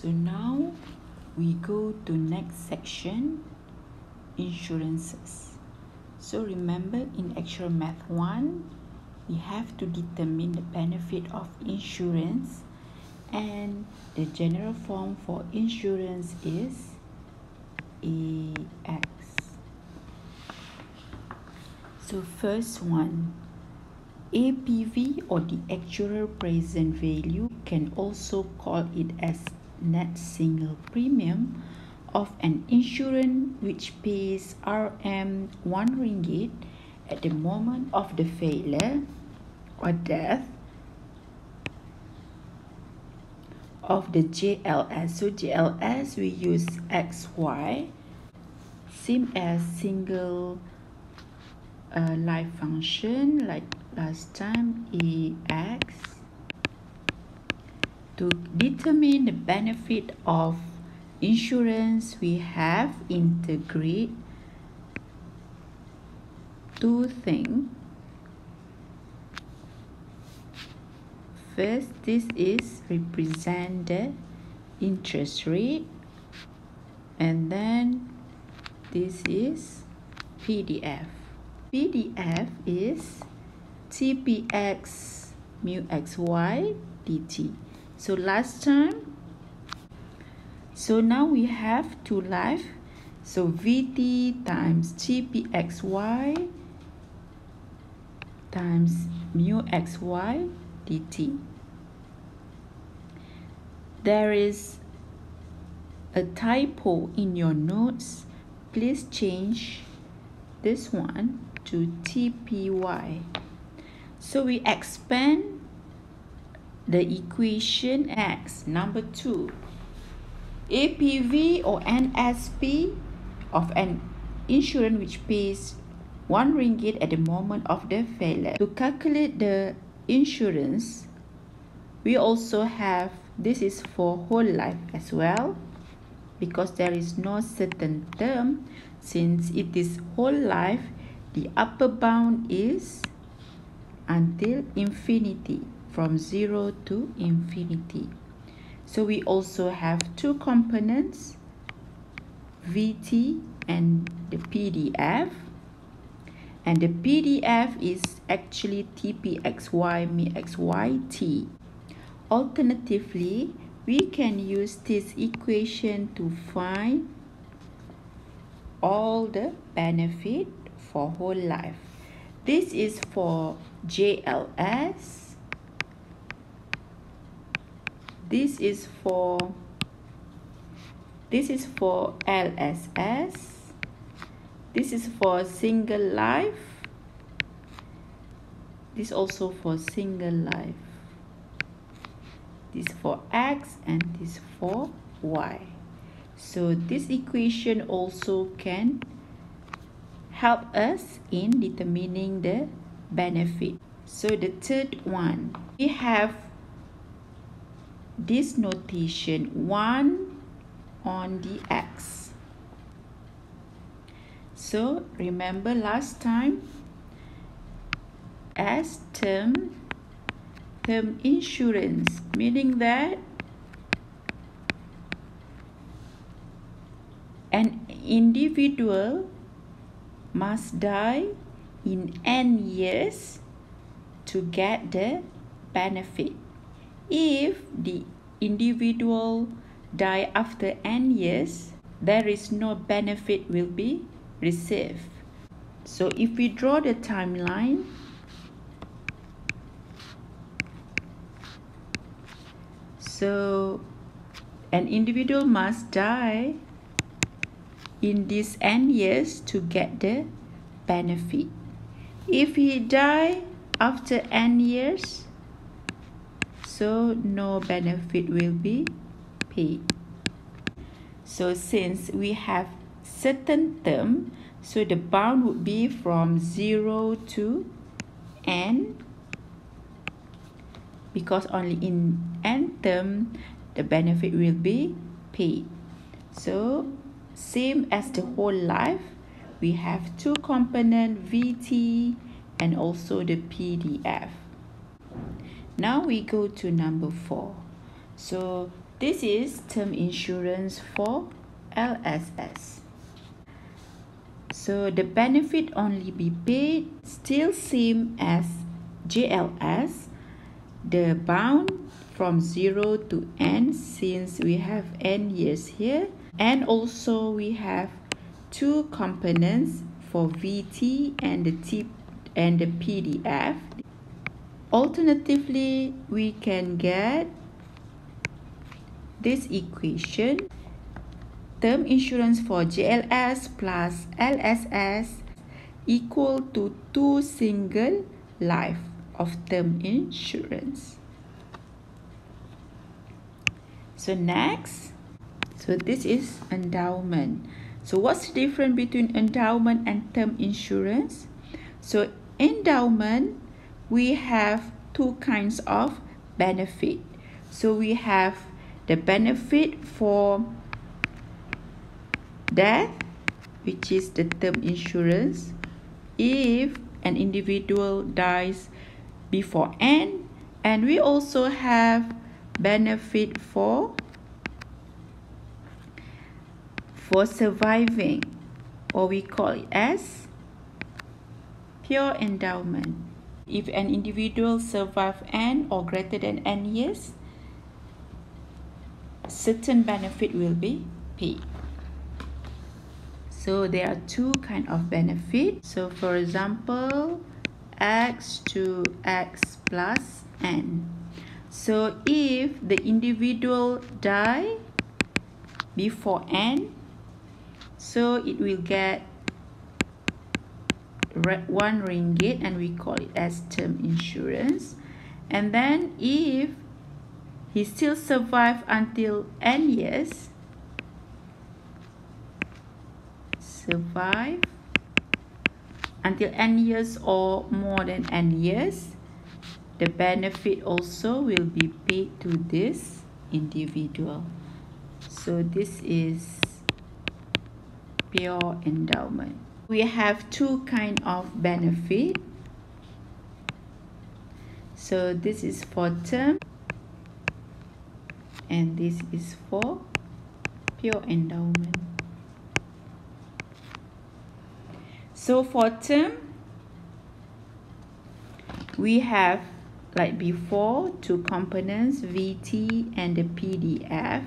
So now we go to next section, insurances. So remember in actual math 1, we have to determine the benefit of insurance, and the general form for insurance is AX. So first one, APV or the actual present value, can also call it as net single premium of an insurance which pays Rm 1 ringgit at the moment of the failure or death of the JLS. So JLS we use XY, same as single life function like last time, AX. To determine the benefit of insurance, we have integrate two things. First, this is represent the interest rate, and then this is PDF. PDF is TPX mu XY dt. So last time, so now we have two life. So VT times TPXY times mu XY dt. There is a typo in your notes. Please change this one to TPY. So we expand the equation X, number 2. APV or NSP of an insurance which pays 1 ringgit at the moment of the failure. To calculate the insurance, we also have, this is for whole life as well, because there is no certain term. Since it is whole life, the upper bound is until infinity, from 0 to infinity. So we also have two components, VT and the PDF. And the PDF is actually TPXY mu XYT. Alternatively, we can use this equation to find all the benefit for whole life. This is for JLS. This is for LSS. This is for single life. This also for single life. This for X and this for Y. So this equation also can help us in determining the benefit. So the third one, we have this notation 1 on the X. So remember last time, as term insurance, meaning that an individual must die in n years to get the benefit. If the individual die after n years, there is no benefit will be received. So if we draw the timeline, so an individual must die in these n years to get the benefit. If he die after n years, so no benefit will be paid. So since we have certain term, so the bound would be from 0 to n, because only in n term the benefit will be paid. So same as the whole life, we have two components, VT and also the PDF. Now we go to number 4. So This is term insurance for LSS. So the benefit only be paid still same as JLS. The bound from 0 to n, since we have n years here, and also we have two components for VT and the PDF. Alternatively, we can get this equation: term insurance for JLS plus LSS equal to 2 single life of term insurance. So next, so this is endowment. So what's the difference between endowment and term insurance? So endowment, we have two kinds of benefit. So we have the benefit for death, which is the term insurance. If an individual dies before n, and we also have benefit for surviving, or we call it as pure endowment. If an individual survives n or greater than n years, certain benefit will be paid. So there are two kinds of benefit. So for example, x to x plus n. So if the individual die before n, so it will get 1 ringgit, and we call it as term insurance. And then if he still survive until n years, survive until n years or more than n years, the benefit also will be paid to this individual. So this is pure endowment. We have two kinds of benefit. So this is for term, and this is for pure endowment. So for term, we have, like before, two components, VT and the PDF,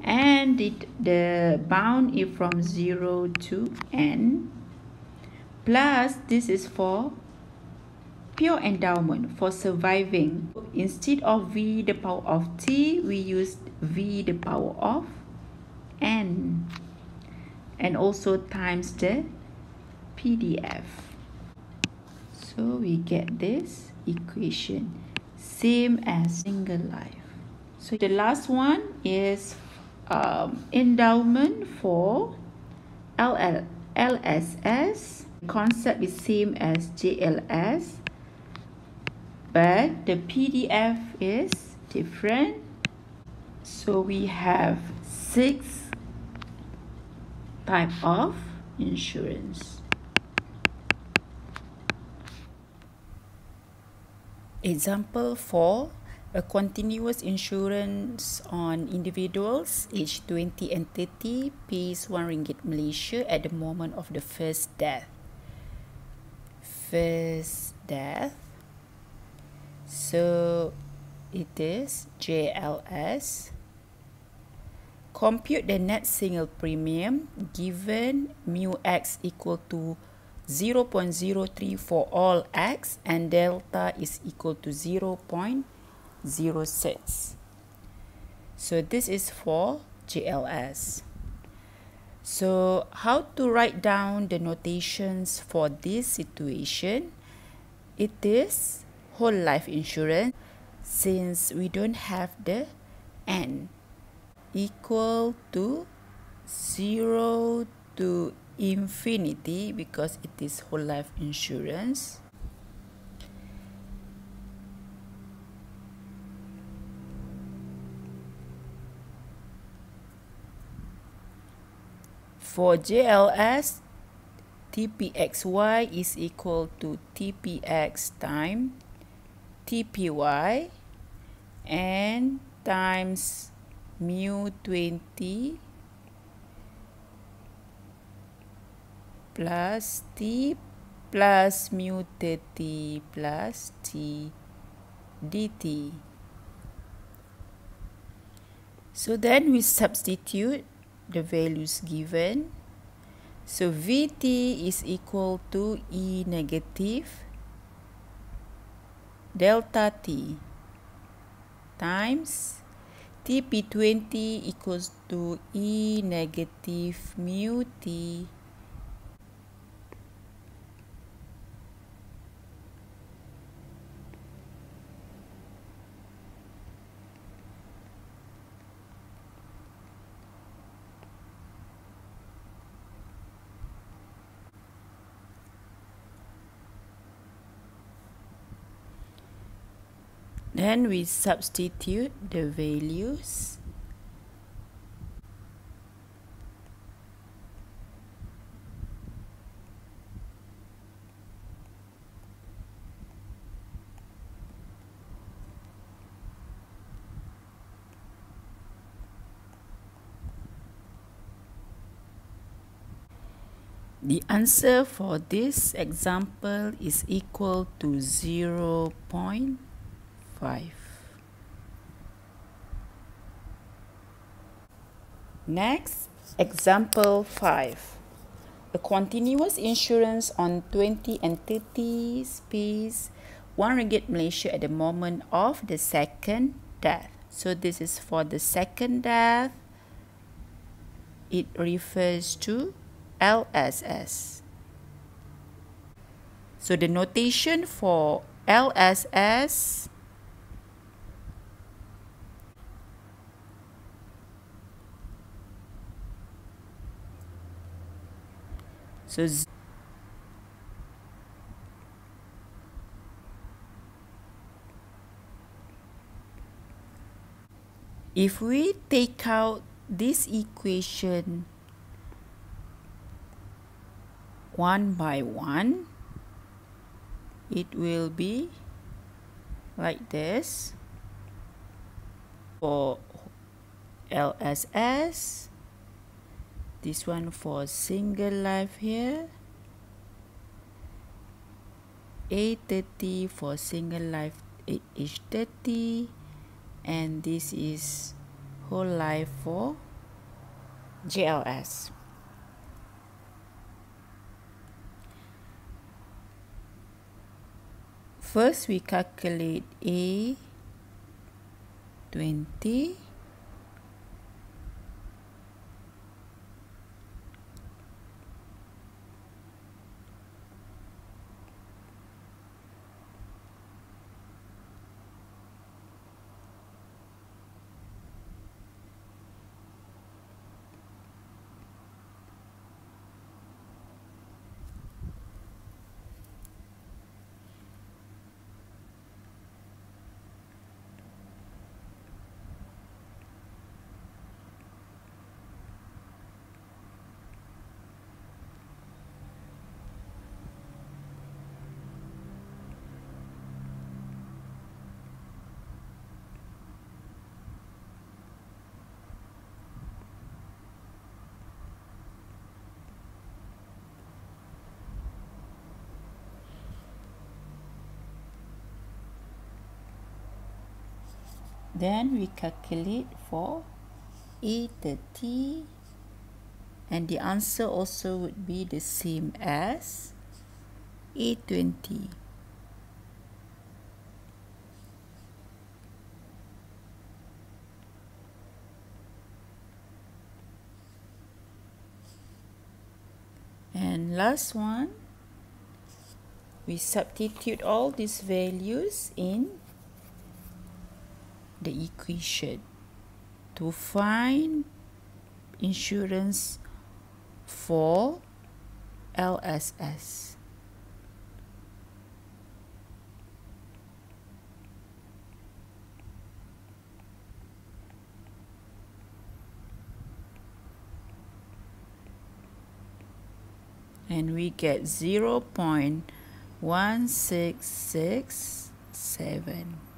and the bound is from 0 to n, plus this is for pure endowment, for surviving. Instead of v the power of t, we use v the power of n, and also times the PDF. So we get this equation, same as single life. So the last one is endowment for LSS. Concept is same as JLS, but the PDF is different. So we have 6 types of insurance. Example 4. A continuous insurance on individuals aged 20 and 30 pays 1 ringgit Malaysia at the moment of the first death. So it is JLS. Compute the net single premium given mu x equal to 0.03 for all x and delta is equal to 0.06. So this is for JLS. So how to write down the notations for this situation? It is whole life insurance, since we don't have the n, equal to 0 to infinity because it is whole life insurance. For JLS, TPXY is equal to TPX times TPY and times mu 20 plus t plus mu 30 plus t dt. So then we substitute the values given. So Vt is equal to E negative delta t times Tp20 equals to E negative mu t Then we substitute the values. The answer for this example is equal to 0.5. Next, example 5. A continuous insurance on 20 and 30 pays RM1 Malaysia at the moment of the second death. So this is for the second death. It refers to LSS. So the notation for LSS so if we take out this equation one by one, it will be like this. For LSS, this one for single life here, A30 for single life age 30, and this is whole life for JLS. First, we calculate A20. Then we calculate for A30, and the answer also would be the same as A20. And last one, we substitute all these values in the equation to find insurance for LSS. And we get 0.1667.